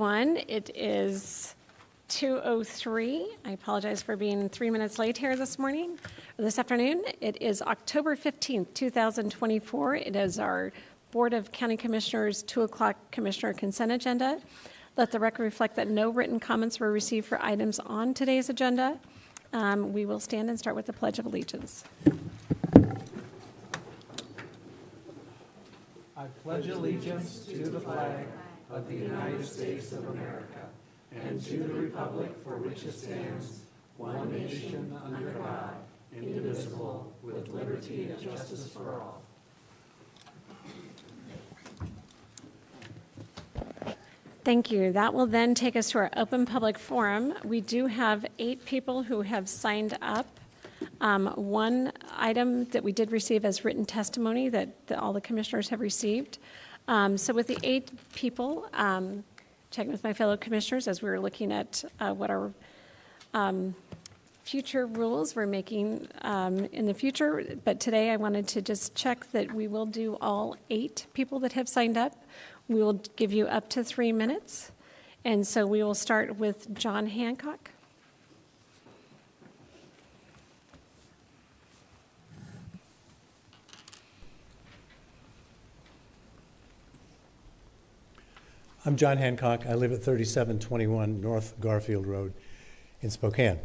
everyone. It is 2:03. I apologize for being 3 minutes late here this afternoon. It is October 15th, 2024. It is our Board of County Commissioners 2 o'clock Commissioner consent agenda. Let the record reflect that no written comments were received for items on today's agenda. We will stand and start with the Pledge of Allegiance. I pledge allegiance to the flag of the United States of America and to the republic for which it stands, one nation under God, indivisible, with liberty and justice for all. Thank you. That will then take us to our open public forum. We do have 8 people who have signed up. One item that we did receive as written testimony that all the commissioners have received. So with the 8 people, checking with my fellow commissioners as we were looking at what our future rules we're making in the future. But today I wanted to just check that we will do all 8 people that have signed up. We will give you up to 3 minutes. And so we will start with John Hancock. I'm John Hancock. I live at 3721 North Garfield Road in Spokane.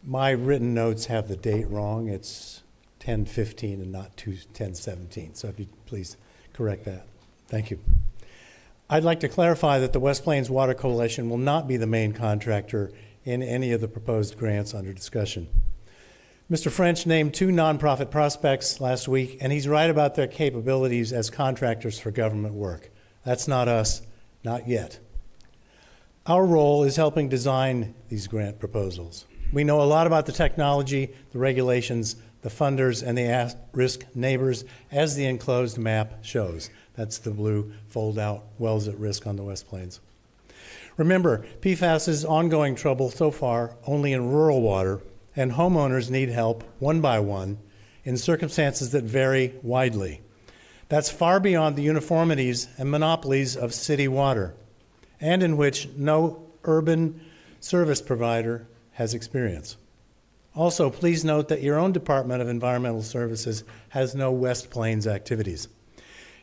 My written notes have the date wrong. It's 10:15 and not 10:17. So if you please correct that. Thank you. I'd like to clarify that the West Plains Water Coalition will not be the main contractor in any of the proposed grants under discussion. Mr. French named 2 nonprofit prospects last week, and he's right about their capabilities as contractors for government work. That's not us. Not yet. Our role is helping design these grant proposals. We know a lot about the technology, the regulations, the funders, and the at-risk neighbors, as the enclosed map shows. That's the blue fold-out wells at risk on the West Plains. Remember, PFAS is ongoing trouble so far only in rural water, and homeowners need help one by one in circumstances that vary widely. That's far beyond the uniformities and monopolies of city water, and in which no urban service provider has experience. Also, please note that your own Department of Environmental Services has no West Plains activities.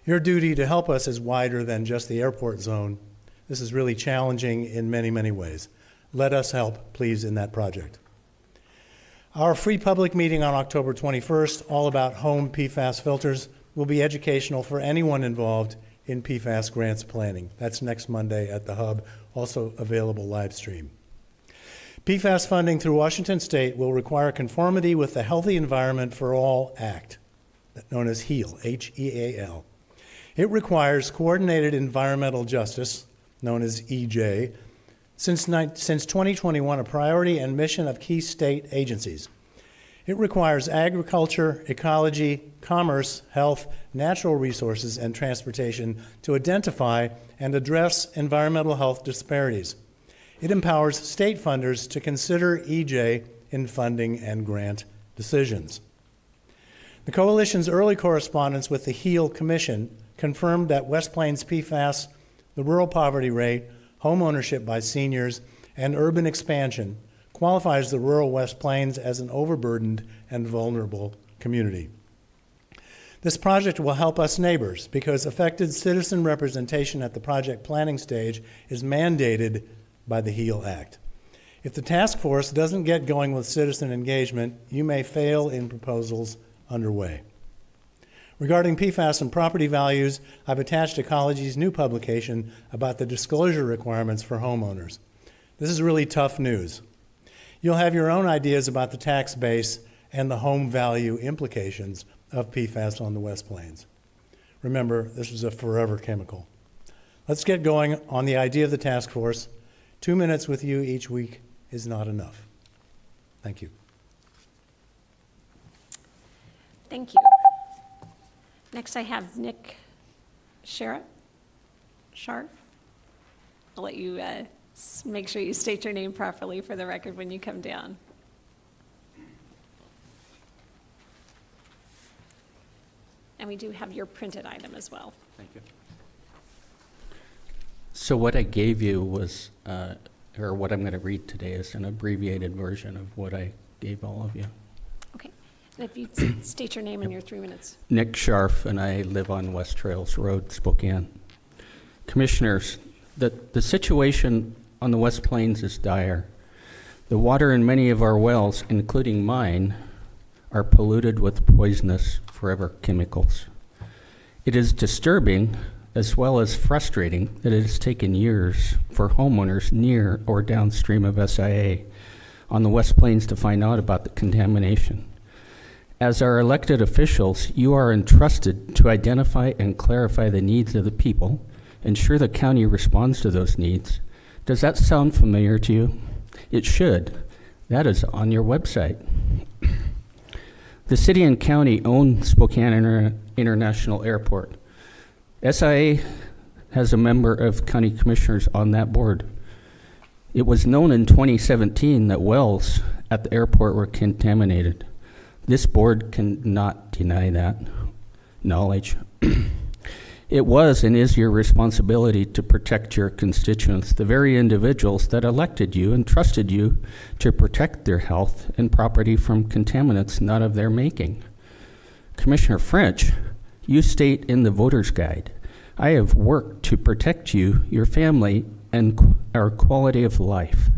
Your duty to help us is wider than just the airport zone. This is really challenging in many, many ways. Let us help, please, in that project. Our free public meeting on October 21st, all about home PFAS filters, will be educational for anyone involved in PFAS grants planning. That's next Monday at the Hub, also available live stream. PFAS funding through Washington State will require conformity with the Healthy Environment for All Act, known as HEAL, H-E-A-L. It requires coordinated environmental justice, known as EJ, since 2021 a priority and mission of key state agencies. It requires agriculture, ecology, commerce, health, natural resources, and transportation to identify and address environmental health disparities. It empowers state funders to consider EJ in funding and grant decisions. The Coalition's early correspondence with the HEAL Commission confirmed that West Plains PFAS, the rural poverty rate, home ownership by seniors, and urban expansion qualifies the rural West Plains as an overburdened and vulnerable community. This project will help us neighbors because affected citizen representation at the project planning stage is mandated by the HEAL Act. If the task force doesn't get going with citizen engagement, you may fail in proposals underway. Regarding PFAS and property values, I've attached Ecology's new publication about the disclosure requirements for homeowners. This is really tough news. You'll have your own ideas about the tax base and the home value implications of PFAS on the West Plains. Remember, this is a forever chemical. Let's get going on the idea of the task force. 2 minutes with you each week is not enough. Thank you. Thank you. Next I have Nick Sharp. I'll let you make sure you state your name properly for the record when you come down. And we do have your printed item as well. Thank you. So what I gave you was, or what I'm going to read today is an abbreviated version of what I gave all of you. Okay. And if you state your name in your 3 minutes. Nick Scharf, and I live on West Trails Road, Spokane. Commissioners, the situation on the West Plains is dire. The water in many of our wells, including mine, are polluted with poisonous forever chemicals. It is disturbing as well as frustrating that it has taken years for homeowners near or downstream of SIA on the West Plains to find out about the contamination. As our elected officials, you are entrusted to identify and clarify the needs of the people, ensure the county responds to those needs. Does that sound familiar to you? It should. That is on your website. The city and county own Spokane International Airport. SIA has a member of county commissioners on that board. It was known in 2017 that wells at the airport were contaminated. This board cannot deny that knowledge. It was and is your responsibility to protect your constituents, the very individuals that elected you and trusted you to protect their health and property from contaminants not of their making. Commissioner French, you state in the voter's guide, I have worked to protect you, your family, and our quality of life.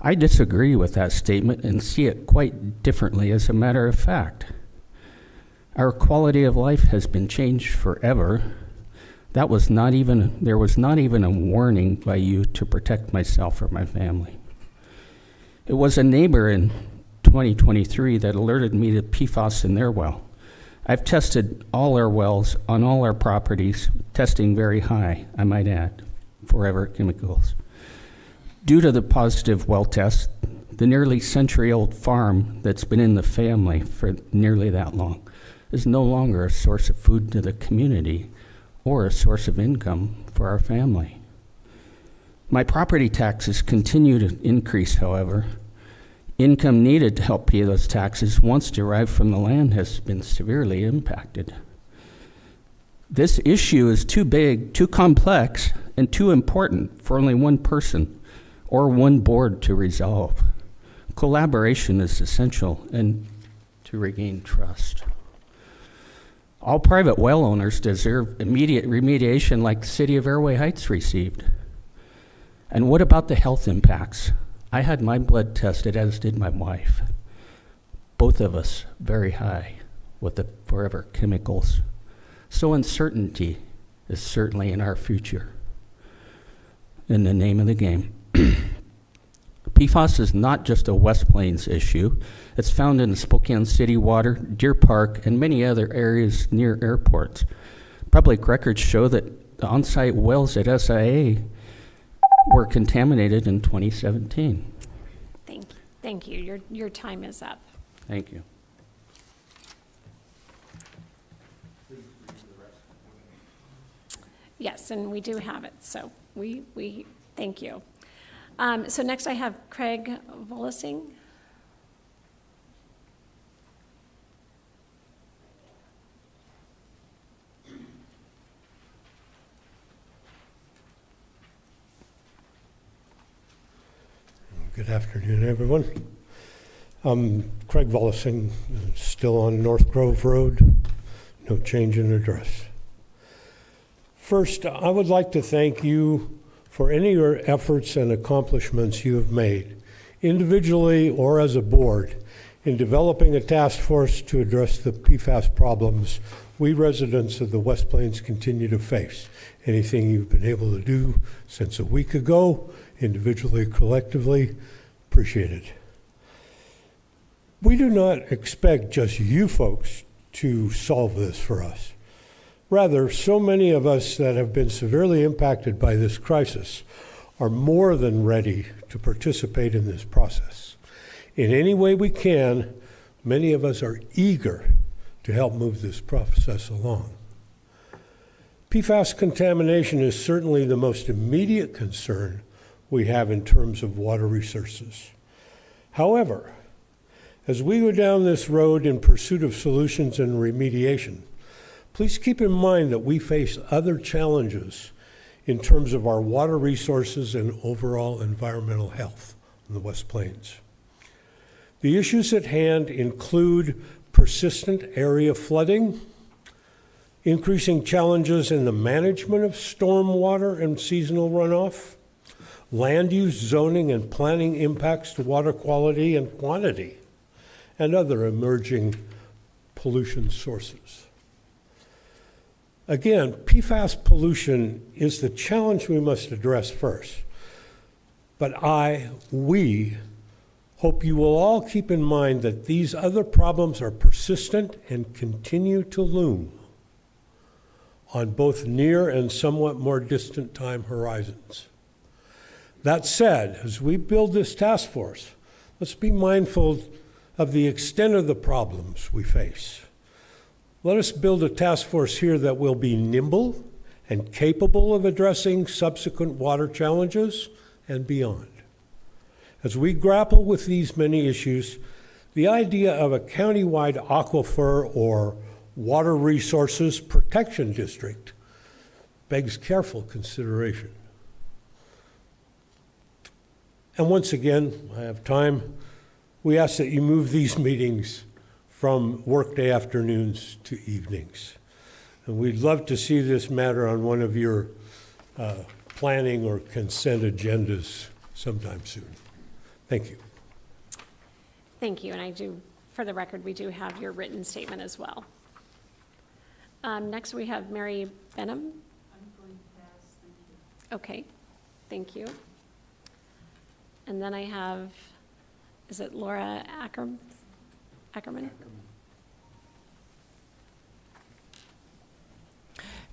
I disagree with that statement and see it quite differently as a matter of fact. Our quality of life has been changed forever. There was not even a warning by you to protect myself or my family. It was a neighbor in 2023 that alerted me to PFAS in their well. I've tested all our wells on all our properties, testing very high, I might add, forever chemicals. Due to the positive well test, the nearly century-old farm that's been in the family for nearly that long is no longer a source of food to the community or a source of income for our family. My property taxes continue to increase, however. Income needed to help pay those taxes once derived from the land has been severely impacted. This issue is too big, too complex, and too important for only one person or one board to resolve. Collaboration is essential and to regain trust. All private well owners deserve immediate remediation like the city of Airway Heights received. And what about the health impacts? I had my blood tested, as did my wife. Both of us very high with the forever chemicals. So uncertainty is certainly in our future. In the name of the game. PFAS is not just a West Plains issue. It's found in Spokane City water, Deer Park, and many other areas near airports. Public records show that the on-site wells at SIA were contaminated in 2017. Thank you. Your time is up. Thank you. Yes, and we do have it, so we thank you. So next I have Craig Voling. Good afternoon, everyone. I'm Craig Voling, still on North Grove Road, no change in address. First, I would like to thank you for any of your efforts and accomplishments you have made, individually or as a board, in developing a task force to address the PFAS problems we residents of the West Plains continue to face. Anything you've been able to do since a week ago, individually, collectively, appreciate it. We do not expect just you folks to solve this for us. Rather, so many of us that have been severely impacted by this crisis are more than ready to participate in this process. In any way we can, many of us are eager to help move this process along. PFAS contamination is certainly the most immediate concern we have in terms of water resources. However, as we go down this road in pursuit of solutions and remediation, please keep in mind that we face other challenges in terms of our water resources and overall environmental health in the West Plains. The issues at hand include persistent area flooding, increasing challenges in the management of stormwater and seasonal runoff, land use, zoning, and planning impacts to water quality and quantity, and other emerging pollution sources. Again, PFAS pollution is the challenge we must address first. But we hope you will all keep in mind that these other problems are persistent and continue to loom on both near and somewhat more distant time horizons. That said, as we build this task force, let's be mindful of the extent of the problems we face. Let us build a task force here that will be nimble and capable of addressing subsequent water challenges and beyond. As we grapple with these many issues, the idea of a countywide aquifer or water resources protection district begs careful consideration. And once again, I have time, we ask that you move these meetings from workday afternoons to evenings. And we'd love to see this matter on one of your planning or consent agendas sometime soon. Thank you. Thank you, and for the record, we do have your written statement as well. Next, we have Mary Benham. I'm going to pass, thank you. Okay, thank you. And then I have, is it Laura Ackerman?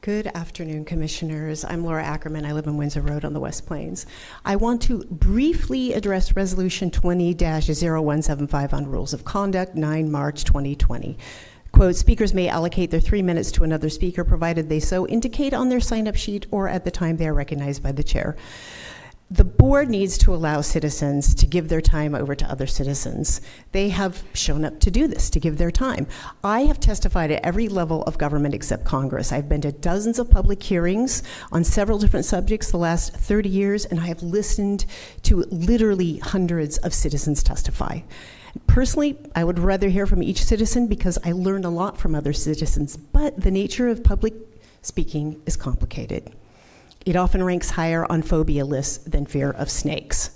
Good afternoon, Commissioners. I'm Laura Ackerman. I live in Windsor Road on the West Plains. I want to briefly address Resolution 20-0175 on Rules of Conduct, 9 March 2020. Quote, speakers may allocate their 3 minutes to another speaker, provided they so indicate on their sign-up sheet or at the time they are recognized by the chair. The board needs to allow citizens to give their time over to other citizens. They have shown up to do this, to give their time. I have testified at every level of government except Congress. I've been to dozens of public hearings on several different subjects the last 30 years, and I have listened to literally hundreds of citizens testify. Personally, I would rather hear from each citizen because I learned a lot from other citizens, but the nature of public speaking is complicated. It often ranks higher on phobia lists than fear of snakes.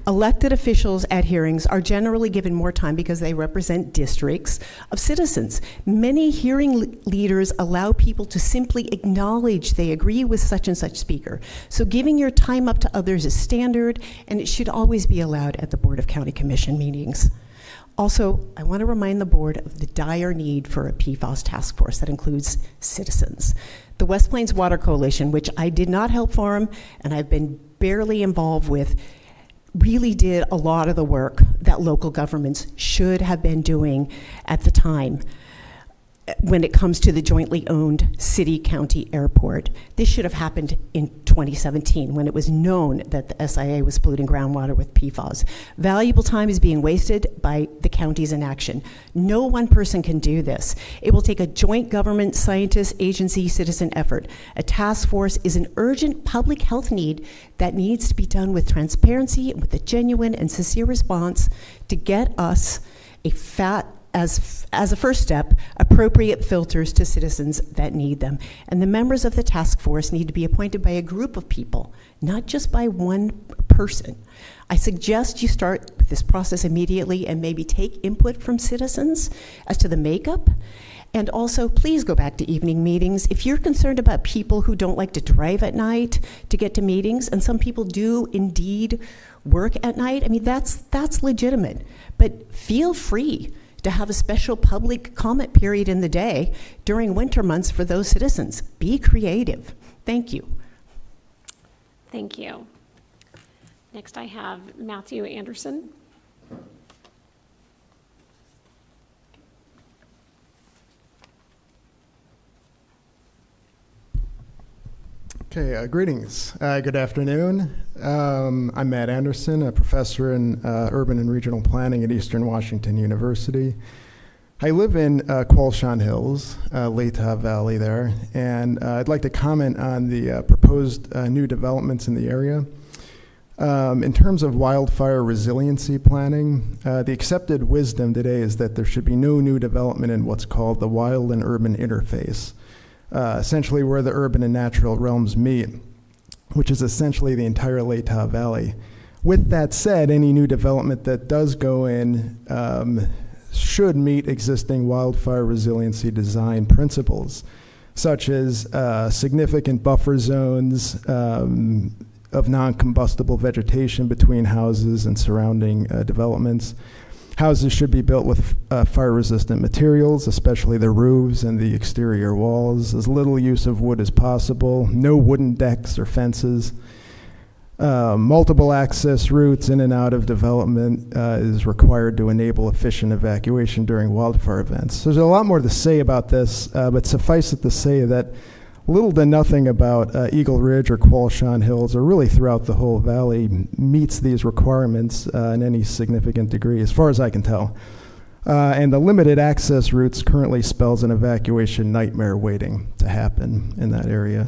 Elected officials at hearings are generally given more time because they represent districts of citizens. Many hearing leaders allow people to simply acknowledge they agree with such and such speaker. So giving your time up to others is standard, and it should always be allowed at the Board of County Commission meetings. Also, I want to remind the board of the dire need for a PFAS task force that includes citizens. The West Plains Water Coalition, which I did not help form and I've been barely involved with, really did a lot of the work that local governments should have been doing at the time when it comes to the jointly owned city-county airport. This should have happened in 2017 when it was known that the SIA was polluting groundwater with PFAS. Valuable time is being wasted by the county's inaction. No one person can do this. It will take a joint government, scientist, agency, citizen effort. A task force is an urgent public health need that needs to be done with transparency and with a genuine and sincere response to get us as a first step, appropriate filters to citizens that need them. And the members of the task force need to be appointed by a group of people, not just by one person. I suggest you start with this process immediately and maybe take input from citizens as to the makeup. And also, please go back to evening meetings. If you're concerned about people who don't like to drive at night to get to meetings, and some people do indeed work at night, I mean, that's legitimate. But feel free to have a special public comment period in the day during winter months for those citizens. Be creative. Thank you. Thank you. Next, I have Matthew Anderson. Okay, greetings. Good afternoon. I'm Matt Anderson, a professor in urban and regional planning at Eastern Washington University. I live in Qualshan Hills, Latah Valley there, and I'd like to comment on the proposed new developments in the area. In terms of wildfire resiliency planning, the accepted wisdom today is that there should be no new development in what's called the wild and urban interface, essentially where the urban and natural realms meet, which is essentially the entire Latah Valley. With that said, any new development that does go in should meet existing wildfire resiliency design principles, such as significant buffer zones of non-combustible vegetation between houses and surrounding developments. Houses should be built with fire-resistant materials, especially the roofs and the exterior walls. As little use of wood as possible. No wooden decks or fences. Multiple access routes in and out of development is required to enable efficient evacuation during wildfire events. So there's a lot more to say about this, but suffice it to say that little to nothing about Eagle Ridge or Qualshan Hills, or really throughout the whole valley, meets these requirements in any significant degree, as far as I can tell. And the limited access routes currently spells an evacuation nightmare waiting to happen in that area.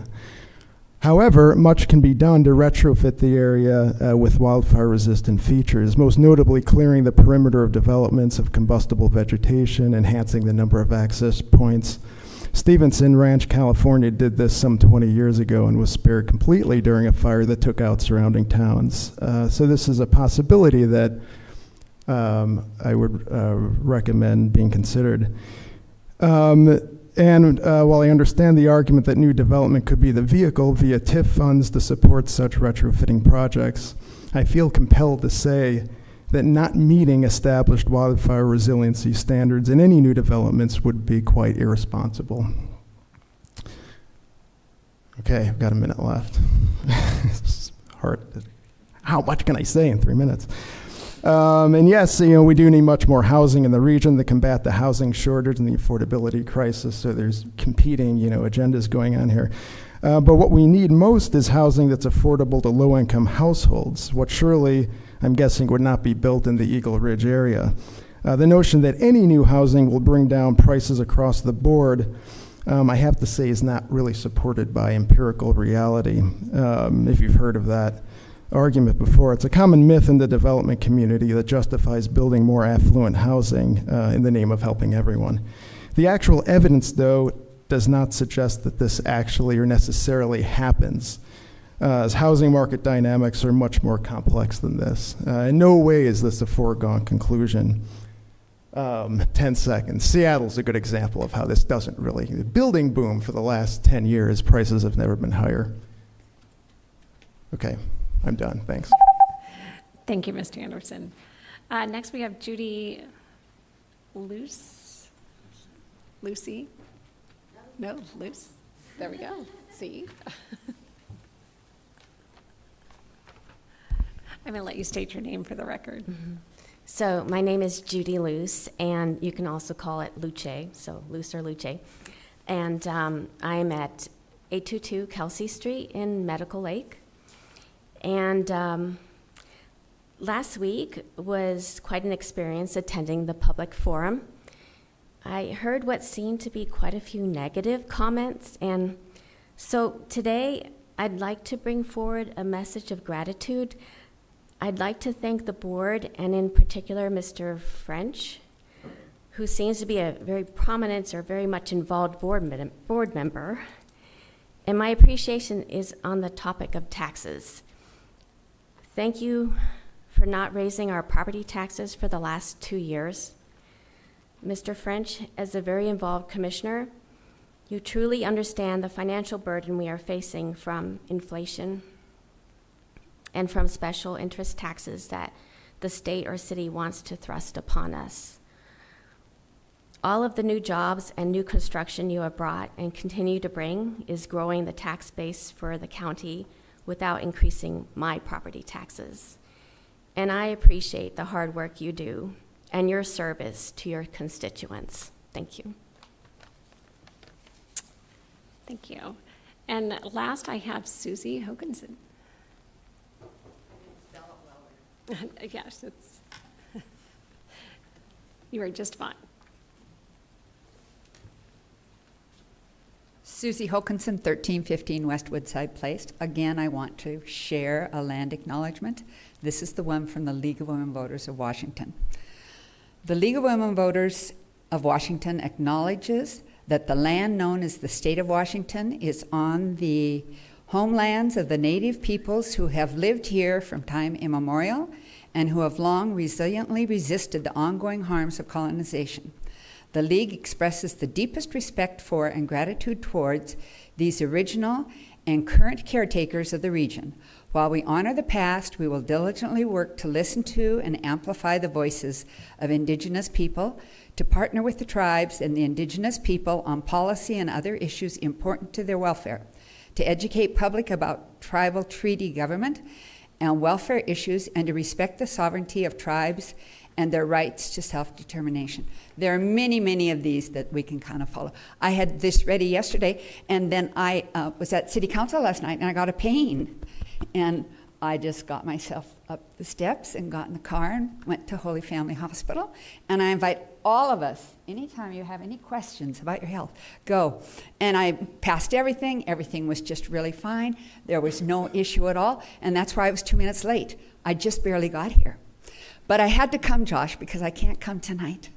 However, much can be done to retrofit the area with wildfire-resistant features, most notably clearing the perimeter of developments of combustible vegetation, enhancing the number of access points. Stevenson Ranch, California did this some 20 years ago and was spared completely during a fire that took out surrounding towns. So this is a possibility that I would recommend being considered. And while I understand the argument that new development could be the vehicle via TIF funds to support such retrofitting projects, I feel compelled to say that not meeting established wildfire resiliency standards in any new developments would be quite irresponsible. Okay, I've got a minute left. It's hard. How much can I say in 3 minutes? And yes, we do need much more housing in the region to combat the housing shortage and the affordability crisis. So there's competing, agendas going on here. But what we need most is housing that's affordable to low-income households. What surely, I'm guessing, would not be built in the Eagle Ridge area. The notion that any new housing will bring down prices across the board, I have to say, is not really supported by empirical reality, if you've heard of that argument before. It's a common myth in the development community that justifies building more affluent housing in the name of helping everyone. The actual evidence, though, does not suggest that this actually or necessarily happens, as housing market dynamics are much more complex than this. In no way is this a foregone conclusion. 10 seconds. Seattle's a good example of how this doesn't really. The building boom for the last 10 years, prices have never been higher. Okay. I'm done. Thanks. Thank you, Mr. Anderson. Next, we have Judy Lucy? No, Luce. There we go. See? I'm going to let you state your name for the record. Mm-hmm. So my name is Judy Luce, and you can also call it Luce, so Luce or Luce. And I'm at 822 Kelsey Street in Medical Lake. And last week was quite an experience attending the public forum. I heard what seemed to be quite a few negative comments, and so today I'd like to bring forward a message of gratitude. I'd like to thank the board, and in particular Mr. French, who seems to be a very prominent or very much involved board member. And my appreciation is on the topic of taxes. Thank you for not raising our property taxes for the last 2 years. Mr. French, as a very involved commissioner, you truly understand the financial burden we are facing from inflation and from special interest taxes that the state or city wants to thrust upon us. All of the new jobs and new construction you have brought and continue to bring is growing the tax base for the county without increasing my property taxes. And I appreciate the hard work you do and your service to your constituents. Thank you. Thank you. And last, I have Susie Hokinson. Yes, you are just fine. Susie Hokinson, 1315 West Woodside Place. Again, I want to share a land acknowledgement. This is the one from the League of Women Voters of Washington. The League of Women Voters of Washington acknowledges that the land known as the State of Washington is on the homelands of the native peoples who have lived here from time immemorial and who have long resiliently resisted the ongoing harms of colonization. The League expresses the deepest respect for and gratitude towards these original and current caretakers of the region. While we honor the past, we will diligently work to listen to and amplify the voices of Indigenous people, to partner with the tribes and the Indigenous people on policy and other issues important to their welfare, to educate public about tribal treaty government and welfare issues, and to respect the sovereignty of tribes and their rights to self-determination. There are many, many of these that we can kind of follow. I had this ready yesterday, and then I was at City Council last night, and I got a pain. And I just got myself up the steps and got in the car and went to Holy Family Hospital. And I invite all of us, anytime you have any questions about your health, go. And I passed everything. Everything was just really fine. There was no issue at all. And that's why I was 2 minutes late. I just barely got here. But I had to come, Josh, because I can't come tonight.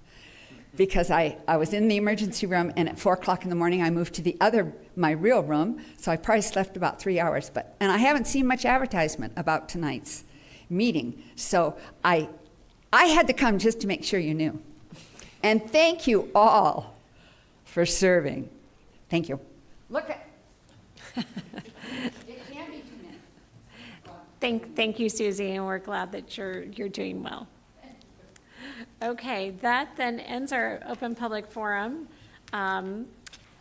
Because I was in the emergency room, and at 4 o'clock in the morning, I moved to my real room, so I probably slept about 3 hours. And I haven't seen much advertisement about tonight's meeting. So I had to come just to make sure you knew. And thank you all for serving. Thank you. Look at it can be 2 minutes. Thank you, Susie, and we're glad that you're doing well. Okay, that then ends our open public forum.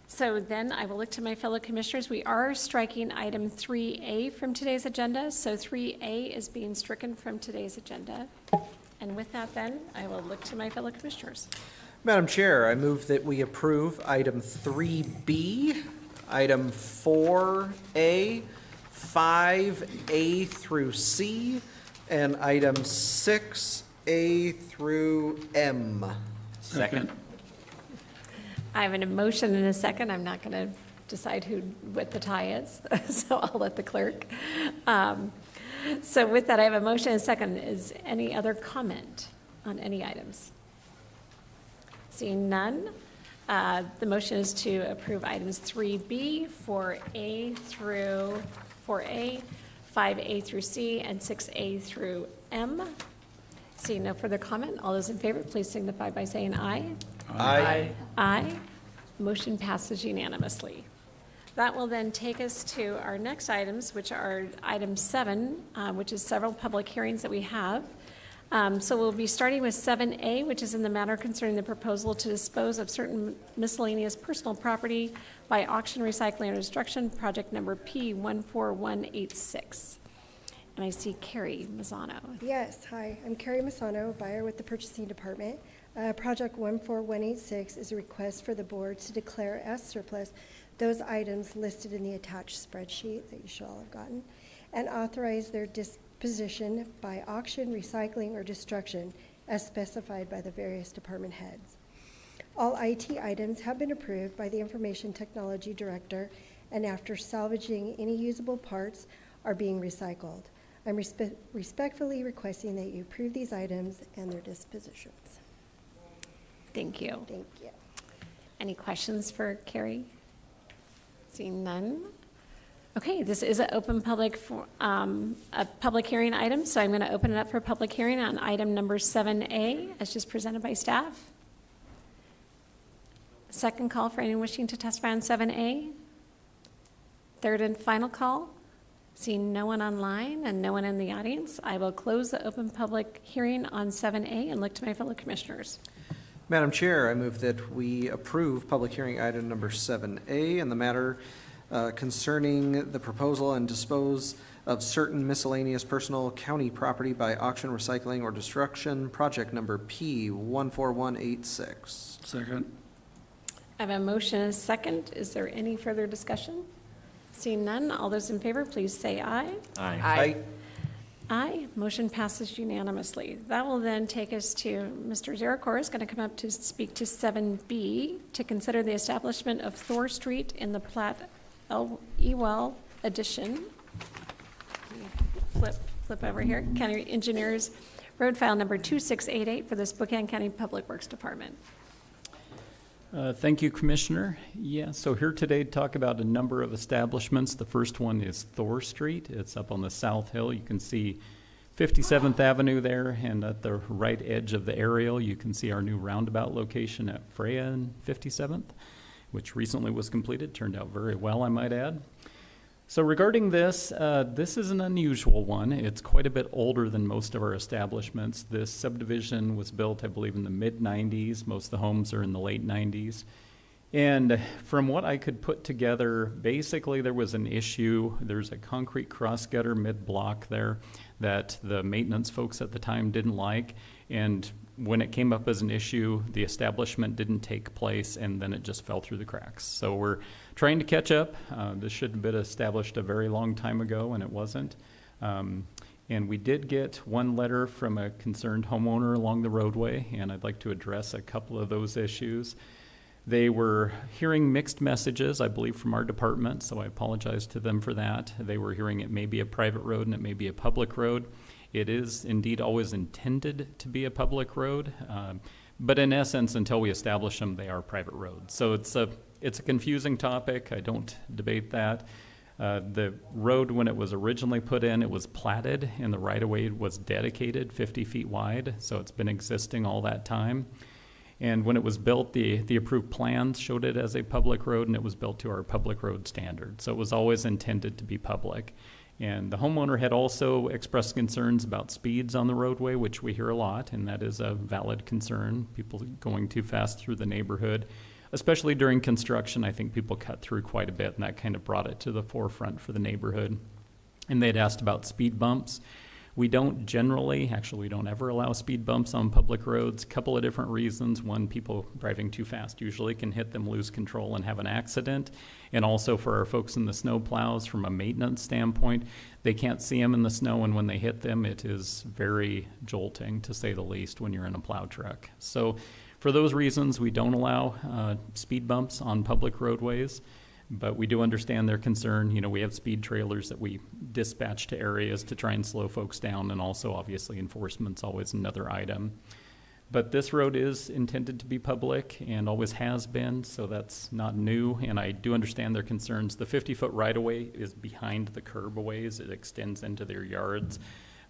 So then I will look to my fellow commissioners. We are striking item 3A from today's agenda. So 3A is being stricken from today's agenda. And with that then, I will look to my fellow commissioners. Madam Chair, I move that we approve item 3B, item 4A, 5A through C, and item 6A through M. Second. I have an motion and a second. I'm not going to decide what the tie is, so I'll let the clerk. So with that, I have a motion and a second. Is any other comment on any items? Seeing none, the motion is to approve items 3B, 4A through 4A, 5A through C, and 6A through M. Seeing no further comment, all those in favor, please signify by saying aye. Aye. Aye. Motion passes unanimously. That will then take us to our next items, which are item 7, which is several public hearings that we have. So we'll be starting with 7A, which is in the matter concerning the proposal to dispose of certain miscellaneous personal property by auction, recycling, or destruction, project number P14186. And I see Carrie Mazzano. Yes, hi, I'm Carrie Massano, buyer with the Purchasing Department. Project 14186 is a request for the board to declare as surplus those items listed in the attached spreadsheet that you should all have gotten, and authorize their disposition by auction, recycling, or destruction as specified by the various department heads. All IT items have been approved by the Information Technology Director, and after salvaging any usable parts are being recycled. I'm respectfully requesting that you approve these items and their dispositions. Thank you. Thank you. Any questions for Carrie? Seeing none. Okay, this is an open public a public hearing item, so I'm going to open it up for public hearing on item number 7A, as just presented by staff. Second call for anyone wishing to testify on 7A. Third and final call. Seeing no one online and no one in the audience, I will close the open public hearing on 7A and look to my fellow commissioners. Madam Chair, I move that we approve public hearing item number 7A in the matter concerning the proposal and dispose of certain miscellaneous personal county property by auction, recycling, or destruction, project number P14186. Second. I have a motion and a second. Is there any further discussion? Seeing none, all those in favor, please say aye. Aye. Aye. Motion passes unanimously. That will then take us to Mr. Zarakor is going to come up to speak to 7B, to consider the establishment of Thor Street in the Platte Ewell addition. Flip over here. County Engineers, road file number 2688 for the Spokane County Public Works Department. Thank you, Commissioner. Yeah, so here today to talk about a number of establishments. The first one is Thor Street. It's up on the South Hill. You can see 57th Avenue there, and at the right edge of the aerial, you can see our new roundabout location at Freya and 57th, which recently was completed. Turned out very well, I might add. So regarding this, this is an unusual one. It's quite a bit older than most of our establishments. This subdivision was built, I believe, in the mid-90s. Most of the homes are in the late 90s. And from what I could put together, basically there was an issue. There's a concrete cross gutter mid-block there that the maintenance folks at the time didn't like. And when it came up as an issue, the establishment didn't take place, and then it just fell through the cracks. So we're trying to catch up. This should have been established a very long time ago, and it wasn't. And we did get one letter from a concerned homeowner along the roadway, and I'd like to address a couple of those issues. They were hearing mixed messages, I believe, from our department, so I apologize to them for that. They were hearing it may be a private road and it may be a public road. It is indeed always intended to be a public road, but in essence, until we establish them, they are private roads. So it's a confusing topic. I don't debate that. The road, when it was originally put in, it was platted, and the right-of-way was dedicated 50 feet wide, so it's been existing all that time. And when it was built, the approved plans showed it as a public road, and it was built to our public road standard. So it was always intended to be public. And the homeowner had also expressed concerns about speeds on the roadway, which we hear a lot, and that is a valid concern. People going too fast through the neighborhood, especially during construction. I think people cut through quite a bit, and that kind of brought it to the forefront for the neighborhood. And they'd asked about speed bumps. We don't generally, actually we don't ever allow speed bumps on public roads. A couple of different reasons. One, people driving too fast usually can hit them, lose control, and have an accident. And also for our folks in the snow plows, from a maintenance standpoint, they can't see them in the snow, and when they hit them, it is very jolting, to say the least, when you're in a plow truck. So for those reasons, we don't allow speed bumps on public roadways. But we do understand their concern. You know, we have speed trailers that we dispatch to areas to try and slow folks down, and also obviously enforcement's always another item. But this road is intended to be public and always has been, so that's not new, and I do understand their concerns. The 50-foot right-of-way is behind the curb-aways. It extends into their yards.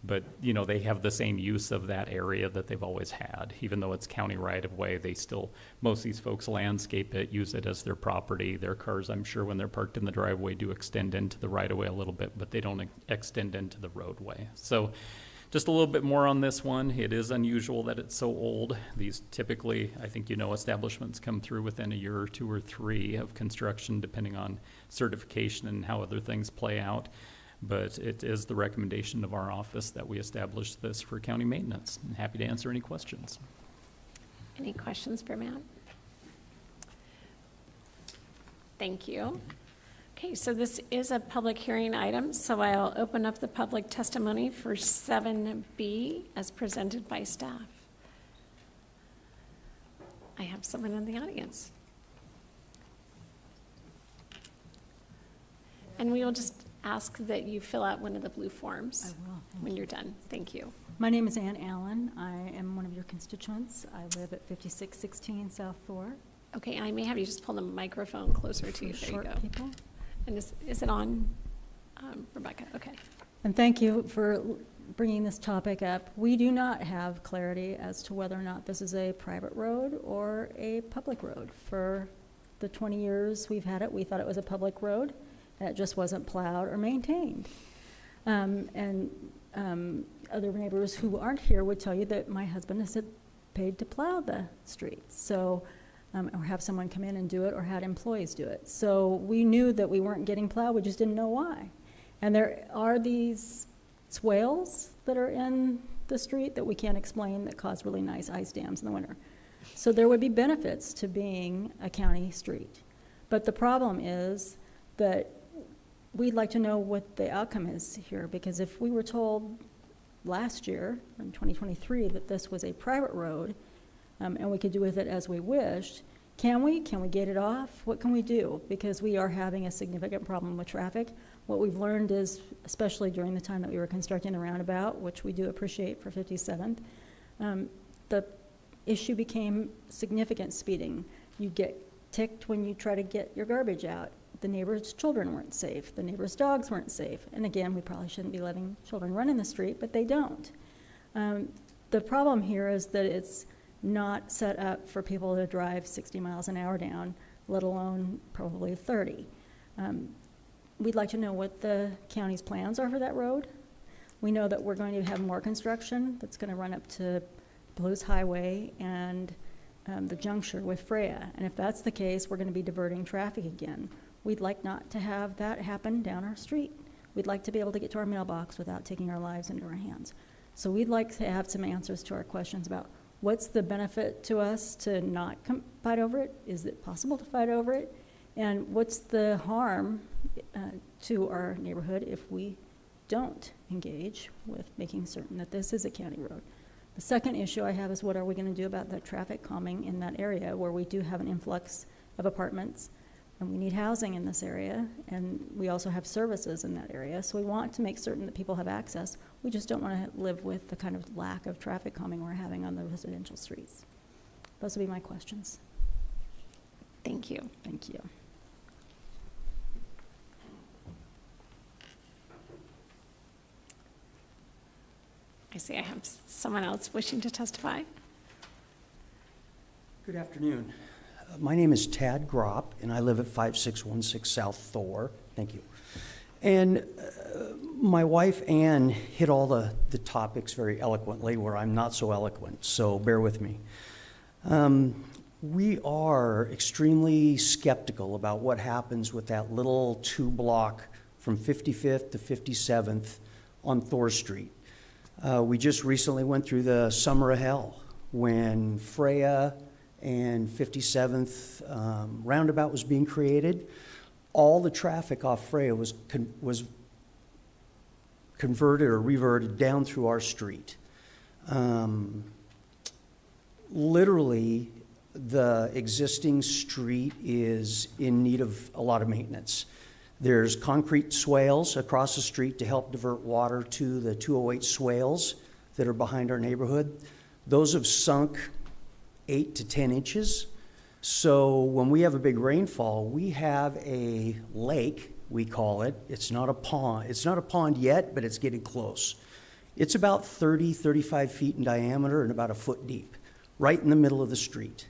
But, you know, they have the same use of that area that they've always had. Even though it's county right-of-way, they still, most of these folks landscape it, use it as their property. Their cars, I'm sure, when they're parked in the driveway, do extend into the right-of-way a little bit, but they don't extend into the roadway. So just a little bit more on this one. It is unusual that it's so old. These typically, I think you know, establishments come through within a year or two or three of construction, depending on certification and how other things play out. But it is the recommendation of our office that we establish this for county maintenance. I'm happy to answer any questions. Any questions for Matt? Thank you. Okay, so this is a public hearing item, so I'll open up the public testimony for 7B as presented by staff. I have someone in the audience. And we will just ask that you fill out one of the blue forms when you're done. Thank you. My name is Ann Allen. I am one of your constituents. I live at 5616 South Thor. Okay, and I may have you just pull the microphone closer to you. There you Short go. people. And is it on, Rebecca? Okay. And thank you for bringing this topic up. We do not have clarity as to whether or not this is a private road or a public road. For the 20 years we've had it, we thought it was a public road. And it just wasn't plowed or maintained. Other neighbors who aren't here would tell you that my husband has paid to plow the streets, so, or have someone come in and do it, or had employees do it. So we knew that we weren't getting plowed, we just didn't know why. And there are these swales that are in the street that we can't explain that cause really nice ice dams in the winter. So there would be benefits to being a county street. But the problem is that we'd like to know what the outcome is here, because if we were told last year, in 2023, that this was a private road, and we could do with it as we wished. Can we? Can we gate it off? What can we do? Because we are having a significant problem with traffic. What we've learned is, especially during the time that we were constructing the roundabout, which we do appreciate for 57th, the issue became significant speeding. You get ticked when you try to get your garbage out. The neighbor's children weren't safe. The neighbor's dogs weren't safe. And again, we probably shouldn't be letting children run in the street, but they don't. The problem here is that it's not set up for people to drive 60 miles an hour down, let alone probably 30. We'd like to know what the county's plans are for that road. We know that we're going to have more construction that's going to run up to Blues Highway and the juncture with Freya. And if that's the case, we're going to be diverting traffic again. We'd like not to have that happen down our street. We'd like to be able to get to our mailbox without taking our lives into our hands. So we'd like to have some answers to our questions about what's the benefit to us to not fight over it? Is it possible to fight over it? And what's the harm to our neighborhood if we don't engage with making certain that this is a county road? The second issue I have is what are we going to do about the traffic calming in that area where we do have an influx of apartments, and we need housing in this area, and we also have services in that area. So we want to make certain that people have access. We just don't want to live with the kind of lack of traffic calming we're having on the residential streets. Those would be my questions. Thank you. Thank you. I see I have someone else wishing to testify. Good afternoon. My name is Tad Grop, and I live at 5616 South Thor. Thank you. And my wife, Ann, hit all the topics very eloquently where I'm not so eloquent, so bear with me. We are extremely skeptical about what happens with that little 2-block from 55th to 57th on Thor Street. We just recently went through the summer of hell when Freya and 57th roundabout was being created. All the traffic off Freya was converted or reverted down through our street. Literally, the existing street is in need of a lot of maintenance. There's concrete swales across the street to help divert water to the 208 swales that are behind our neighborhood. Those have sunk 8 to 10 inches. So when we have a big rainfall, we have a lake, we call it. It's not a pond. It's not a pond yet, but it's getting close. It's about 30, 35 feet in diameter and about a foot deep, right in the middle of the street.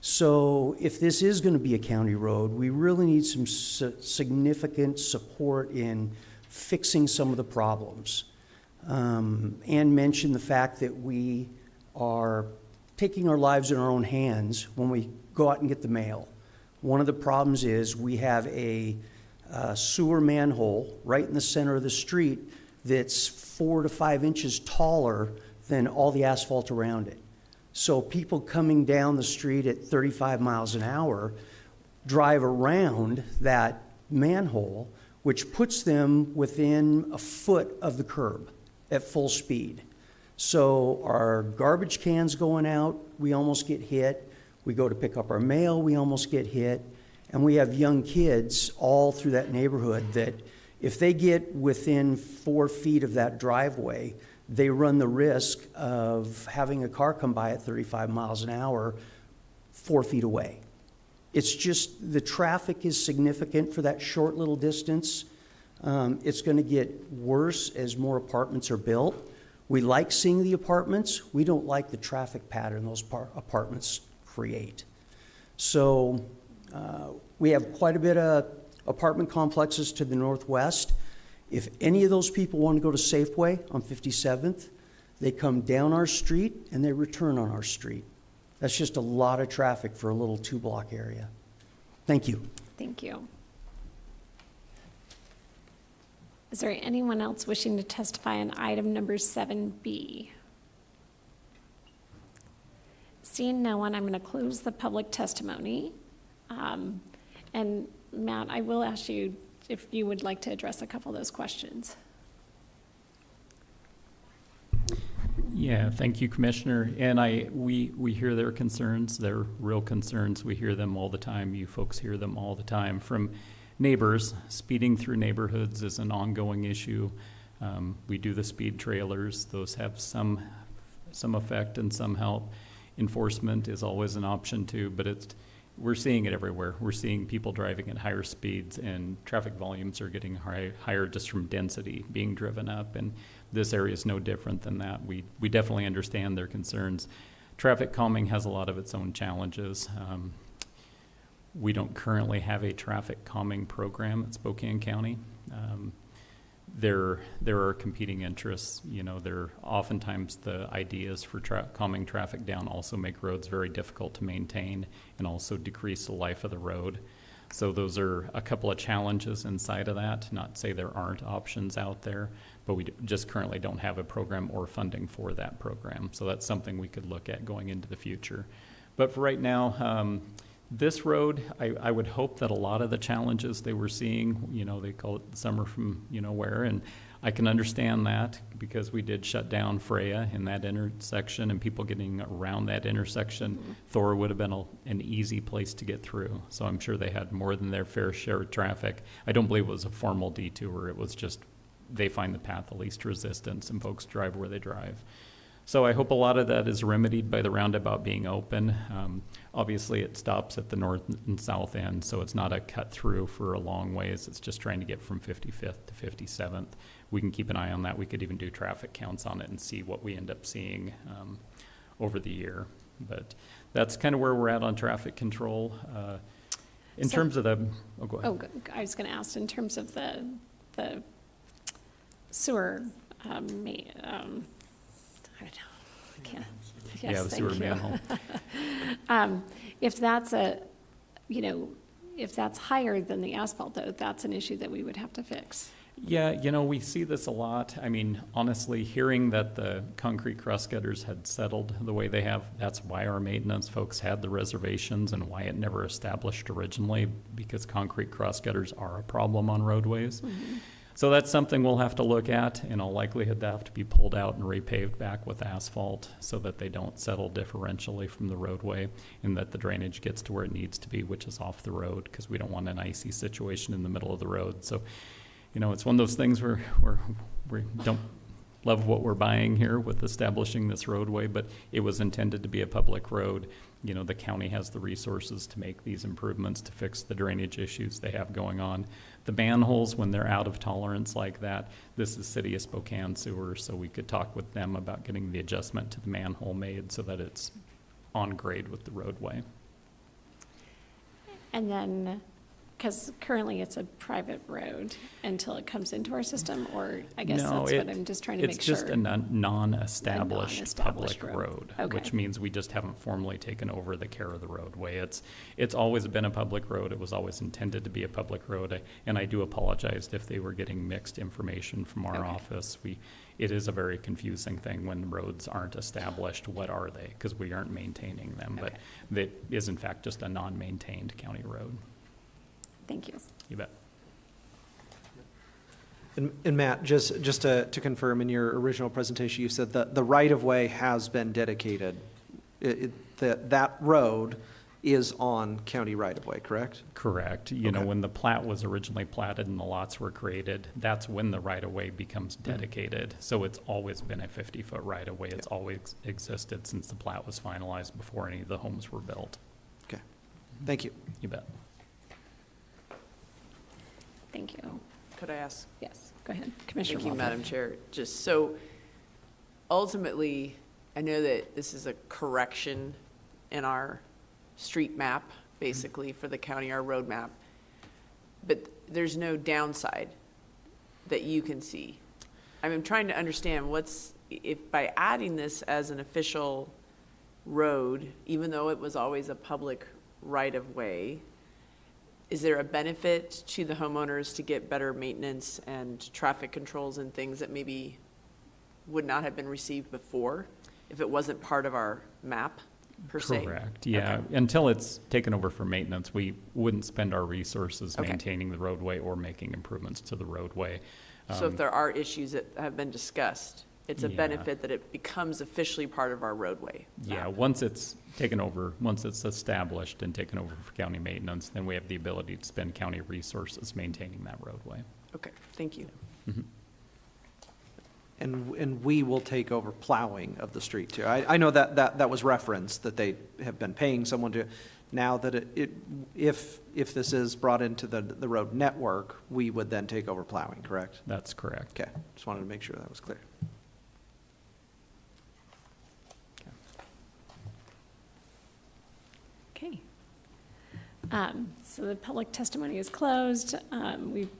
So if this is going to be a county road, we really need some significant support in fixing some of the problems. Ann mentioned the fact that we are taking our lives in our own hands when we go out and get the mail. One of the problems is we have a sewer manhole right in the center of the street that's 4 to 5 inches taller than all the asphalt around it. So people coming down the street at 35 miles an hour drive around that manhole, which puts them within a foot of the curb at full speed. So our garbage cans going out, we almost get hit. We go to pick up our mail, we almost get hit. And we have young kids all through that neighborhood that if they get within 4 feet of that driveway, they run the risk of having a car come by at 35 miles an hour 4 feet away. It's just the traffic is significant for that short little distance. It's going to get worse as more apartments are built. We like seeing the apartments. We don't like the traffic pattern those apartments create. So we have quite a bit of apartment complexes to the northwest. If any of those people want to go to Safeway on 57th, they come down our street and they return on our street. That's just a lot of traffic for a little 2-block area. Thank you. Thank you. Is there anyone else wishing to testify on item number 7B? Seeing no one, I'm going to close the public testimony. And Matt, I will ask you if you would like to address a couple of those questions. Yeah, thank you, Commissioner. And we hear their concerns. They're real concerns. We hear them all the time. You folks hear them all the time from neighbors. Speeding through neighborhoods is an ongoing issue. We do the speed trailers. Those have some effect and some help. Enforcement is always an option too, but we're seeing it everywhere. We're seeing people driving at higher speeds, and traffic volumes are getting higher just from density being driven up, and this area is no different than that. We definitely understand their concerns. Traffic calming has a lot of its own challenges. We don't currently have a traffic calming program at Spokane County. There are competing interests. You know, oftentimes the ideas for calming traffic down also make roads very difficult to maintain and also decrease the life of the road. So those are a couple of challenges inside of that. Not to say there aren't options out there, but we just currently don't have a program or funding for that program. So that's something we could look at going into the future. But for right now, this road, I would hope that a lot of the challenges they were seeing, you know, they call it the summer from you know where, and I can understand that because we did shut down Freya in that intersection, and people getting around that intersection, Thor would have been an easy place to get through. So I'm sure they had more than their fair share of traffic. I don't believe it was a formal detour. It was just they find the path of least resistance and folks drive where they drive. So I hope a lot of that is remedied by the roundabout being open. Obviously, it stops at the north and south end, so it's not a cut through for a long ways. It's just trying to get from 55th to 57th. We can keep an eye on that. We could even do traffic counts on it and see what we end up seeing over the year. But that's kind of where we're at on traffic control. In terms of the, go ahead. I was going to ask, in terms of the sewer, I don't know. I can't. Yes, yeah, the sewer manhole. If that's if that's higher than the asphalt, though, that's an issue that we would have to fix. Yeah, you know, we see this a lot. I mean, honestly, hearing that the concrete cross gutters had settled the way they have, that's why our maintenance folks had the reservations and why it never established originally, because concrete cross gutters are a problem on roadways. Mm-hmm. So that's something we'll have to look at. In all likelihood, they have to be pulled out and repaved back with asphalt so that they don't settle differentially from the roadway and that the drainage gets to where it needs to be, which is off the road, because we don't want an icy situation in the middle of the road. So, you know, it's one of those things where we don't love what we're buying here with establishing this roadway, but it was intended to be a public road. You know, the county has the resources to make these improvements to fix the drainage issues they have going on. The manholes, when they're out of tolerance like that, this is City of Spokane sewer, so we could talk with them about getting the adjustment to the manhole made so that it's on grade with the roadway. And then, because currently it's a private road until it comes into our system, or I guess No, that's what I'm just trying to make sure. It's just a non-established public road, Okay. which means we just haven't formally taken over the care of the roadway. It's always been a public road. It was always intended to be a public road, and I do apologize if they were getting mixed information from our office. It is a very confusing thing when roads aren't established. What are they? Because we aren't maintaining them, but that is in fact just a non-maintained county road. Thank you. You bet. And Matt, just to confirm, in your original presentation, you said that the right-of-way has been dedicated. That road is on county right-of-way, correct? Correct. You know, when the plat was originally platted and the lots were created, that's when the right-of-way becomes dedicated. So it's always been a 50-foot right-of-way. It's always existed since the plat was finalized before any of the homes were built. Okay. Thank you. You bet. Thank you. Could I ask? Yes, go ahead. Commissioner Thank you, Walter. Madam Chair. Just so, ultimately, I know that this is a correction in our street map, basically, for the county, our road map, but there's no downside that you can see. I'm trying to understand if by adding this as an official road, even though it was always a public right-of-way, is there a benefit to the homeowners to get better maintenance and traffic controls and things that maybe would not have been received before if it wasn't part of our map per se? Correct, yeah. Okay. Until it's taken over for maintenance, we wouldn't spend our resources maintaining the roadway or making improvements to the roadway. So if there are issues that have been discussed, it's a Yeah. benefit that it becomes officially part of our roadway. Yeah, once it's taken over, once it's established and taken over for county maintenance, then we have the ability to spend county resources maintaining that roadway. Okay, thank you. And we will take over plowing of the street too. I know that was referenced, that they have been paying someone to, now that if this is brought into the road network, we would then take over plowing, correct? That's correct. Okay, just wanted to make sure that was clear. Okay. So the public testimony is closed. We've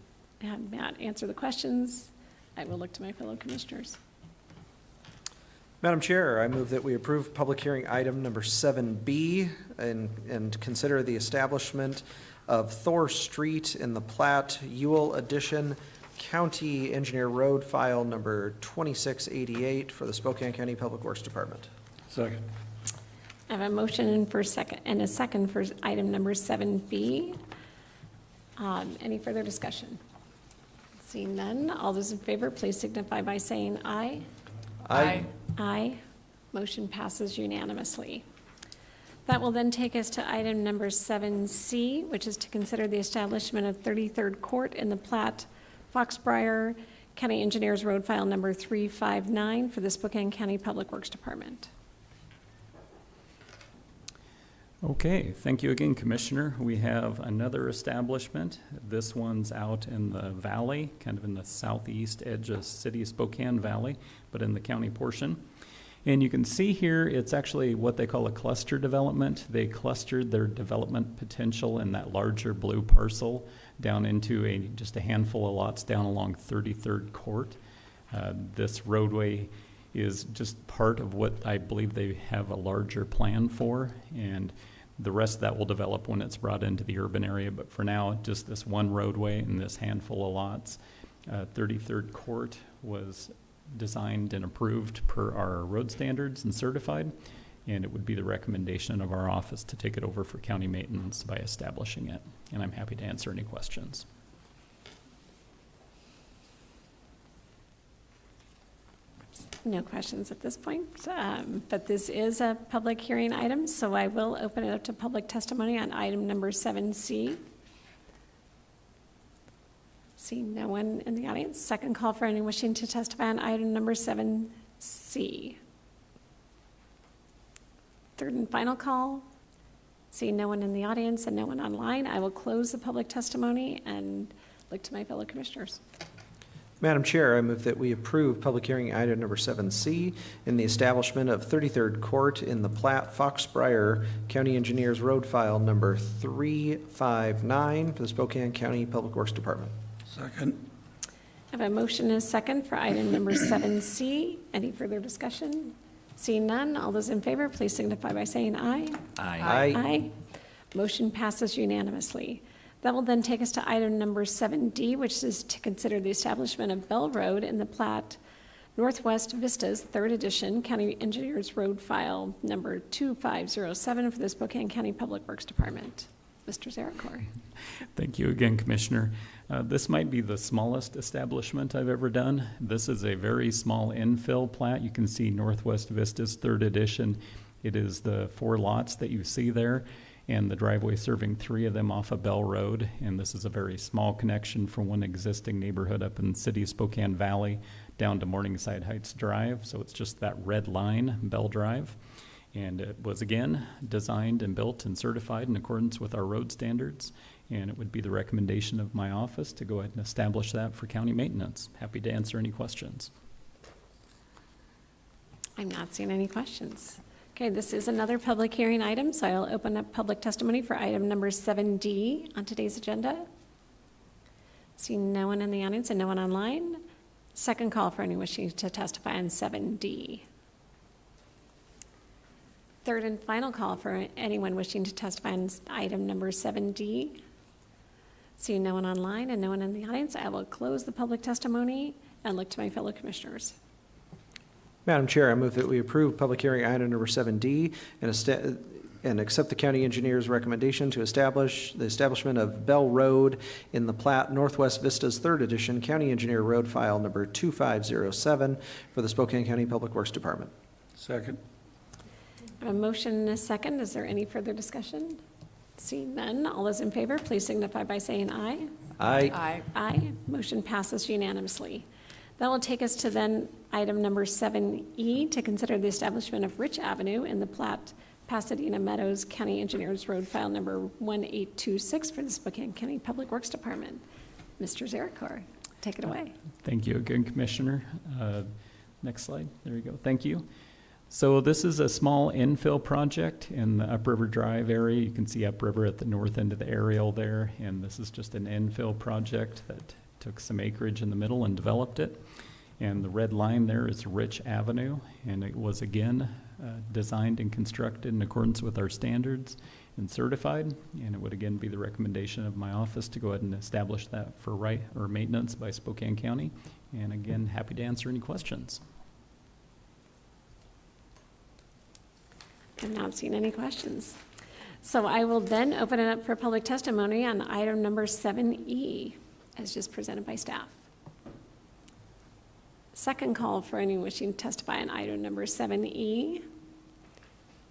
had Matt answer the questions. I will look to my fellow commissioners. Madam Chair, I move that we approve public hearing item number 7B and consider the establishment of Thor Street in the plat, Ewell Addition, County Engineer Road File number 2688 for the Spokane County Public Works Department. Second. I have a motion for second and a second for item number 7B. Any further discussion? Seeing none, all those in favor, please signify by saying aye. Aye. Aye. Motion passes unanimously. That will then take us to item number 7C, which is to consider the establishment of 33rd Court in the plat Foxbriar County Engineers Road File number 359 for the Spokane County Public Works Department. Okay, thank you again, Commissioner. We have another establishment. This one's out in the valley, kind of in the southeast edge of city of Spokane Valley, but in the county portion. And you can see here, it's actually what they call a cluster development. They clustered their development potential in that larger blue parcel down into just a handful of lots down along 33rd Court. This roadway is just part of what I believe they have a larger plan for, and the rest of that will develop when it's brought into the urban area. But for now, just this one roadway and this handful of lots. 33rd Court was designed and approved per our road standards and certified, and it would be the recommendation of our office to take it over for county maintenance by establishing it. And I'm happy to answer any questions. No questions at this point, but this is a public hearing item, so I will open it up to public testimony on item number 7C. Seeing no one in the audience, second call for anyone wishing to testify on item number 7C. Third and final call. Seeing no one in the audience and no one online, I will close the public testimony and look to my fellow commissioners. Madam Chair, I move that we approve public hearing item number 7C in the establishment of 33rd Court in the plat Foxbriar County Engineers Road File number 359 for the Spokane County Public Works Department. Second. I have a motion and a second for item number 7C. Any further discussion? Seeing none, all those in favor, please signify by saying aye. Aye. Aye. Motion passes unanimously. That will then take us to item number 7D, which is to consider the establishment of Bell Road in the plat Northwest Vistas, 3rd Edition, County Engineers Road File number 2507 for the Spokane County Public Works Department. Mr. Zarakor. Thank you again, Commissioner. This might be the smallest establishment I've ever done. This is a very small infill plat. You can see Northwest Vistas 3rd Edition. It is the 4 lots that you see there, and the driveway serving 3 of them off of Bell Road. And this is a very small connection from one existing neighborhood up in the city of Spokane Valley down to Morningside Heights Drive. So it's just that red line, Bell Drive. And it was, again, designed and built and certified in accordance with our road standards. And it would be the recommendation of my office to go ahead and establish that for county maintenance. Happy to answer any questions. I'm not seeing any questions. Okay, this is another public hearing item, so I'll open up public testimony for item number 7D on today's agenda. Seeing no one in the audience and no one online, second call for anyone wishing to testify on 7D. Third and final call for anyone wishing to testify on item number 7D. Seeing no one online and no one in the audience, I will close the public testimony and look to my fellow commissioners. Madam Chair, I move that we approve public hearing item number 7D and and accept the county engineer's recommendation to establish the establishment of Bell Road in the plat Northwest Vistas 3rd Edition, County Engineer Road File number 2507 for the Spokane County Public Works Department. Second. I have a motion and a second. Is there any further discussion? Seeing none, all those in favor, please signify by saying aye. Aye. Aye. Aye. Motion passes unanimously. That will take us to then item number 7E, to consider the establishment of Rich Avenue in the plat Pasadena Meadows County Engineers Road File number 1826 for the Spokane County Public Works Department. Mr. Zarakor, take it away. Thank you again, Commissioner. Next slide. There you go. Thank you. So this is a small infill project in the Upriver Drive area. You can see Upriver at the north end of the aerial there, and this is just an infill project that took some acreage in the middle and developed it. And the red line there is Rich Avenue, and it was again designed and constructed in accordance with our standards and certified. And it would again be the recommendation of my office to go ahead and establish that for maintenance by Spokane County. And again, happy to answer any questions. I'm not seeing any questions. So I will then open it up for public testimony on item number 7E, as just presented by staff. Second call for anyone wishing to testify on item number 7E.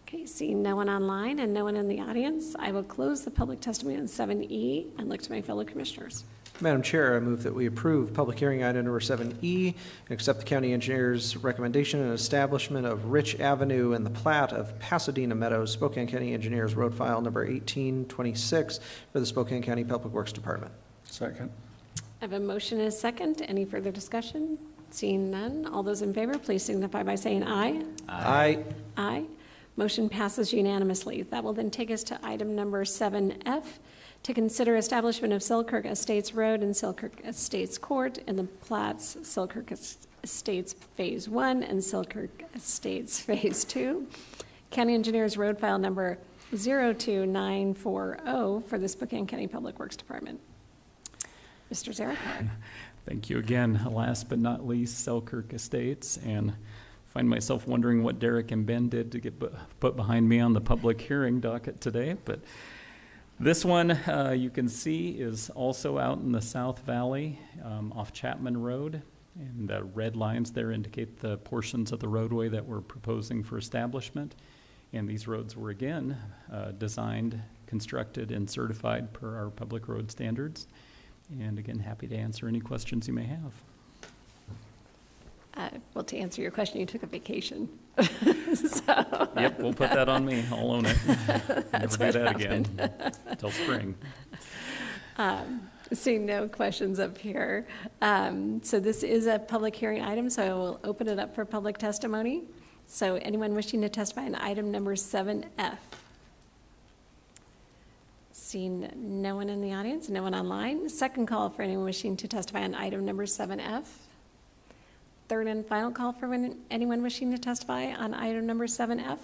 Okay, seeing no one online and no one in the audience, I will close the public testimony on 7E and look to my fellow commissioners. Madam Chair, I move that we approve public hearing item number 7E and accept the county engineer's recommendation and establishment of Rich Avenue in the plat of Pasadena Meadows, Spokane County Engineers Road File number 1826 for the Spokane County Public Works Department. Second. I have a motion and a second. Any further discussion? Seeing none, all those in favor, please signify by saying aye. Aye. Aye. Motion passes unanimously. That will then take us to item number 7F, to consider establishment of Selkirk Estates Road and Selkirk Estates Court in the plats Selkirk Estates Phase 1 and Selkirk Estates Phase 2. County Engineers Road File number 02940 for the Spokane County Public Works Department. Mr. Zarakar. Thank you again. Last but not least, Selkirk Estates, and find myself wondering what Derek and Ben did to get put behind me on the public hearing docket today. But this one, you can see, is also out in the South Valley off Chapman Road, and the red lines there indicate the portions of the roadway that we're proposing for establishment. And these roads were again designed, constructed, and certified per our public road standards. And again, happy to answer any questions you may have. Well, to answer your question, you took a vacation. Yep, we'll put that on me. I'll own it. Never do that again until spring. Seeing no questions up here. So this is a public hearing item, so I will open it up for public testimony. So anyone wishing to testify on item number 7F? Seeing no one in the audience, no one online. Second call for anyone wishing to testify on item number 7F. Third and final call for anyone wishing to testify on item number 7F.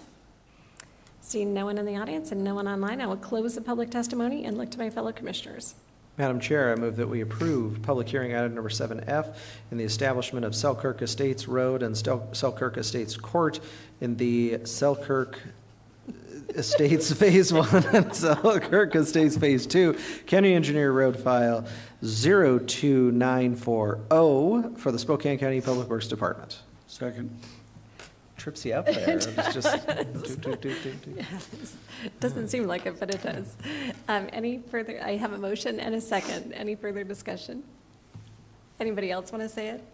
Seeing no one in the audience and no one online, I will close the public testimony and look to my fellow commissioners. Madam Chair, I move that we approve public hearing item number 7F in the establishment of Selkirk Estates Road and Selkirk Estates Court in the Selkirk Estates Phase 1 and Selkirk Estates Phase 2, County Engineer Road File 02940 for the Spokane County Public Works Department. Second. Trips you up there. It's just It doesn't seem like it, but it does. Any further, I have a motion and a second. Any further discussion? Anybody else want to say it?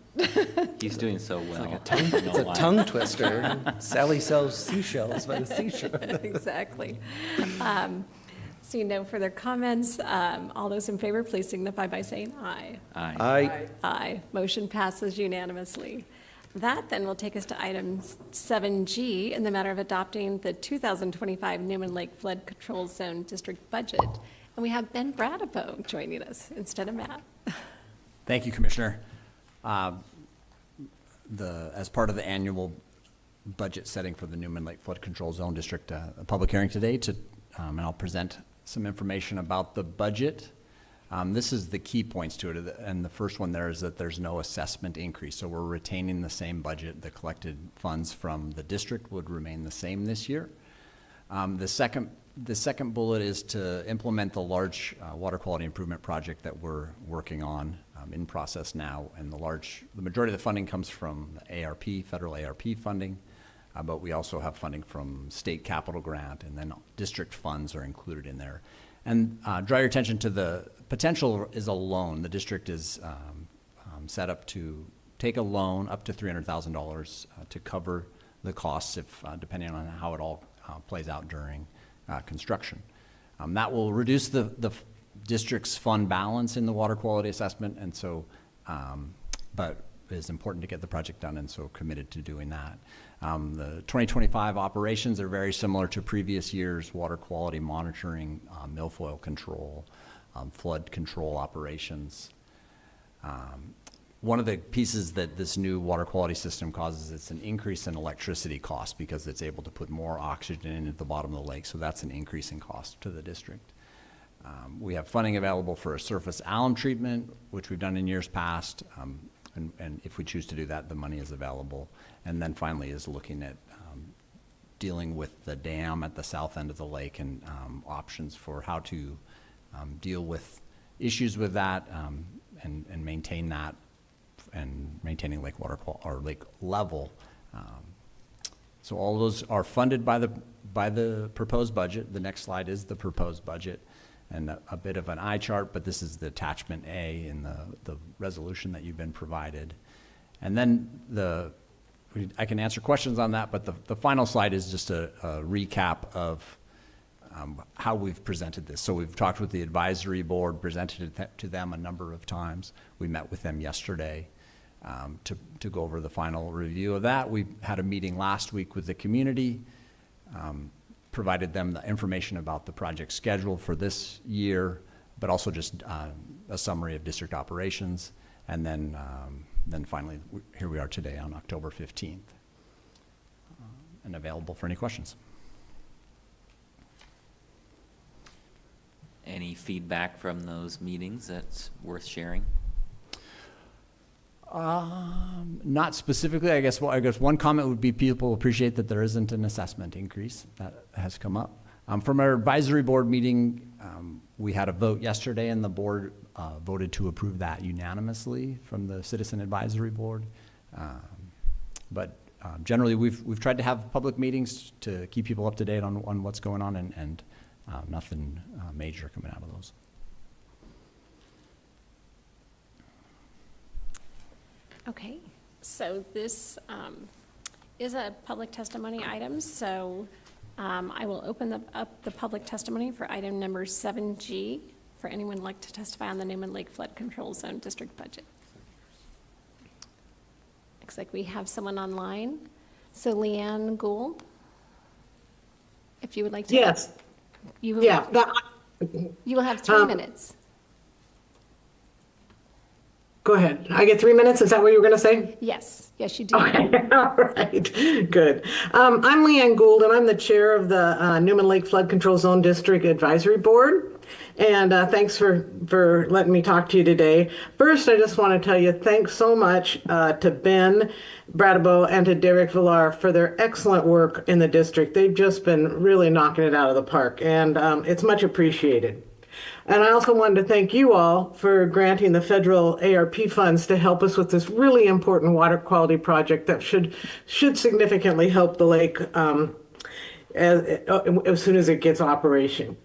He's doing so well. it's a tongue twister. Sally sells seashells by the seashore. Exactly. Seeing no further comments, all those in favor, please signify by saying aye. Aye. Aye. Aye. Motion passes unanimously. That then will take us to item 7G in the matter of adopting the 2025 Newman Lake Flood Control Zone District budget. And we have Ben Bradapo joining us instead of Matt. Thank you, Commissioner. As part of the annual budget setting for the Newman Lake Flood Control Zone District, a public hearing today and I'll present some information about the budget. This is the key points to it, and the first one there is that there's no assessment increase, so we're retaining the same budget. The collected funds from the district would remain the same this year. The second bullet is to implement the large water quality improvement project that we're working on in process now. And the majority of the funding comes from the ARP, federal ARP funding, but we also have funding from state capital grant, and then district funds are included in there. And draw your attention to the potential is a loan. The district is set up to take a loan up to $300,000 to cover the costs if, depending on how it all plays out during construction. That will reduce the district's fund balance in the water quality assessment, and so, but it's important to get the project done, and so committed to doing that. The 2025 operations are very similar to previous years: water quality monitoring, milfoil control, flood control operations. One of the pieces that this new water quality system causes is an increase in electricity cost because it's able to put more oxygen into the bottom of the lake, so that's an increase in cost to the district. We have funding available for a surface alum treatment, which we've done in years past, and if we choose to do that, the money is available. And then finally is looking at dealing with the dam at the south end of the lake and options for how to deal with issues with that and maintain that, and maintaining lake water or lake level. So all those are funded by the proposed budget. The next slide is the proposed budget, and a bit of an eye chart, but this is the attachment A in the resolution that you've been provided. And then I can answer questions on that, but the final slide is just a recap of how we've presented this. So we've talked with the advisory board, presented it to them a number of times. We met with them yesterday to go over the final review of that. We had a meeting last week with the community, provided them the information about the project schedule for this year, but also just a summary of district operations. And then finally, here we are today on October 15th, and available for any questions. Any feedback from those meetings that's worth sharing? Not specifically. I guess one comment would be people appreciate that there isn't an assessment increase. That has come up. From our advisory board meeting, we had a vote yesterday, and the board voted to approve that unanimously from the Citizen Advisory Board. But generally, we've tried to have public meetings to keep people up to date on what's going on, and nothing major coming out of those. Okay, so this is a public testimony item, so I will open up the public testimony for item number 7G for anyone who'd like to testify on the Newman Lake Flood Control Zone District budget. Looks like we have someone online. So Leanne Gould, if you would like to. Yes. You will, yeah. You will have 3 minutes. Go ahead. I get 3 minutes. Is that what you were going to say? Yes. Yes, you do. Okay. All right. Good. I'm Leanne Gould, and I'm the chair of the Newman Lake Flood Control Zone District Advisory Board. And thanks for letting me talk to you today. First, I just want to tell you thanks so much to Ben Bradabo and to Derek Villar for their excellent work in the district. They've just been really knocking it out of the park, and it's much appreciated. And I also wanted to thank you all for granting the federal ARP funds to help us with this really important water quality project that should significantly help the lake as soon as it gets operation.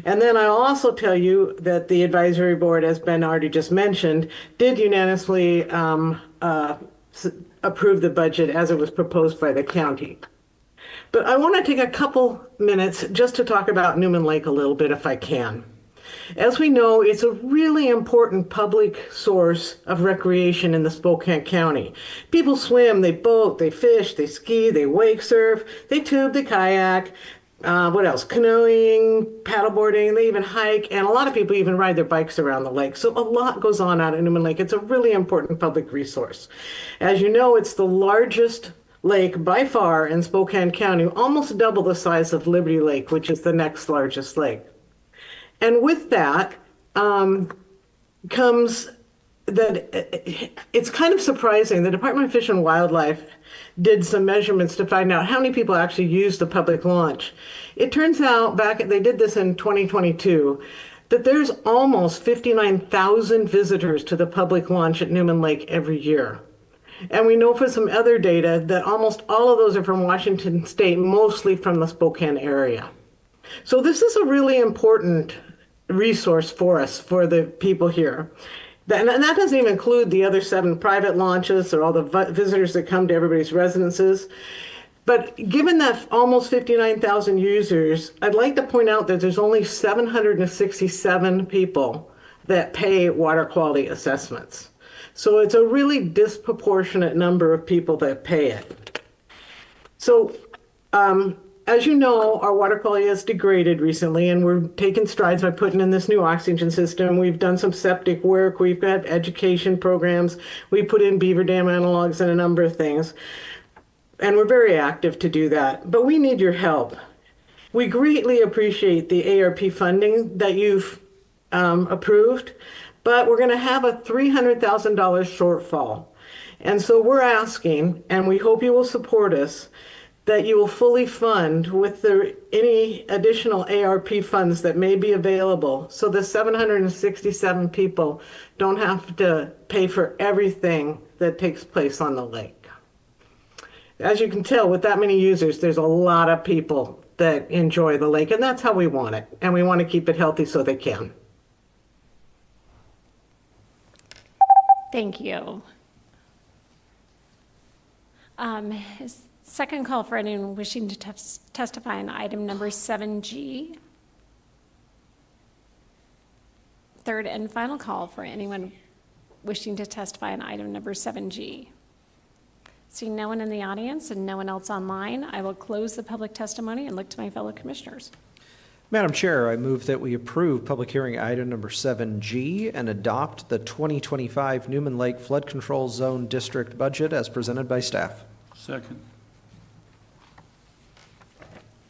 And then I'll also tell you that the advisory board, as Ben already just mentioned, did unanimously approve the budget as it was proposed by the county. But I want to take a couple minutes just to talk about Newman Lake a little bit, if I can. As we know, it's a really important public source of recreation in the Spokane County. People swim, they boat, they fish, they ski, they wake surf, they tube, they kayak, what else? Canoeing, paddleboarding, they even hike, and a lot of people even ride their bikes around the lake. So a lot goes on out at Newman Lake. It's a really important public resource. As you know, it's the largest lake by far in Spokane County, almost double the size of Liberty Lake, which is the next largest lake. And with that comes that it's kind of surprising. The Department of Fish and Wildlife did some measurements to find out how many people actually use the public launch. It turns out they did this in 2022, that there's almost 59,000 visitors to the public launch at Newman Lake every year. And we know from some other data that almost all of those are from Washington State, mostly from the Spokane area. So this is a really important resource for us, for the people here. And that doesn't even include the other 7 private launches or all the visitors that come to everybody's residences. But given that almost 59,000 users, I'd like to point out that there's only 767 people that pay water quality assessments. So it's a really disproportionate number of people that pay it. So as you know, our water quality has degraded recently, and we're taking strides by putting in this new oxygen system. We've done some septic work. We've got education programs. We put in beaver dam analogs and a number of things. And we're very active to do that. But we need your help. We greatly appreciate the ARP funding that you've approved, but we're going to have a $300,000 shortfall. And so we're asking, and we hope you will support us, that you will fully fund with any additional ARP funds that may be available, so the 767 people don't have to pay for everything that takes place on the lake. As you can tell, with that many users, there's a lot of people that enjoy the lake, and that's how we want it. And we want to keep it healthy so they can. Thank you. Second call for anyone wishing to testify on item number 7G. Third and final call for anyone wishing to testify on item number 7G. Seeing no one in the audience and no one else online, I will close the public testimony and look to my fellow commissioners. Madam Chair, I move that we approve public hearing item number 7G and adopt the 2025 Newman Lake Flood Control Zone District budget as presented by staff. Second.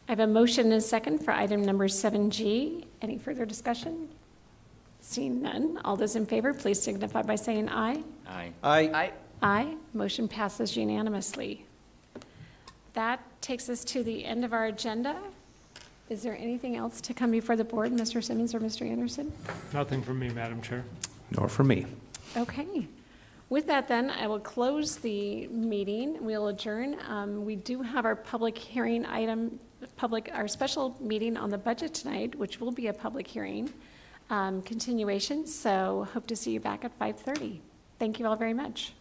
I have a motion and a second for item number 7G. Any further discussion? Seeing none, all those in favor, please signify by saying aye. Aye. Aye. Aye. Motion passes unanimously. That takes us to the end of our agenda. Is there anything else to come before the board, Mr. Simmons or Mr. Anderson? Nothing from me, Madam Chair. Nor from me. Okay. With that then, I will close the meeting. We'll adjourn. We do have our public hearing item, our special meeting on the budget tonight, which will be a public hearing continuation. So hope to see you back at 5:30. Thank you all very much.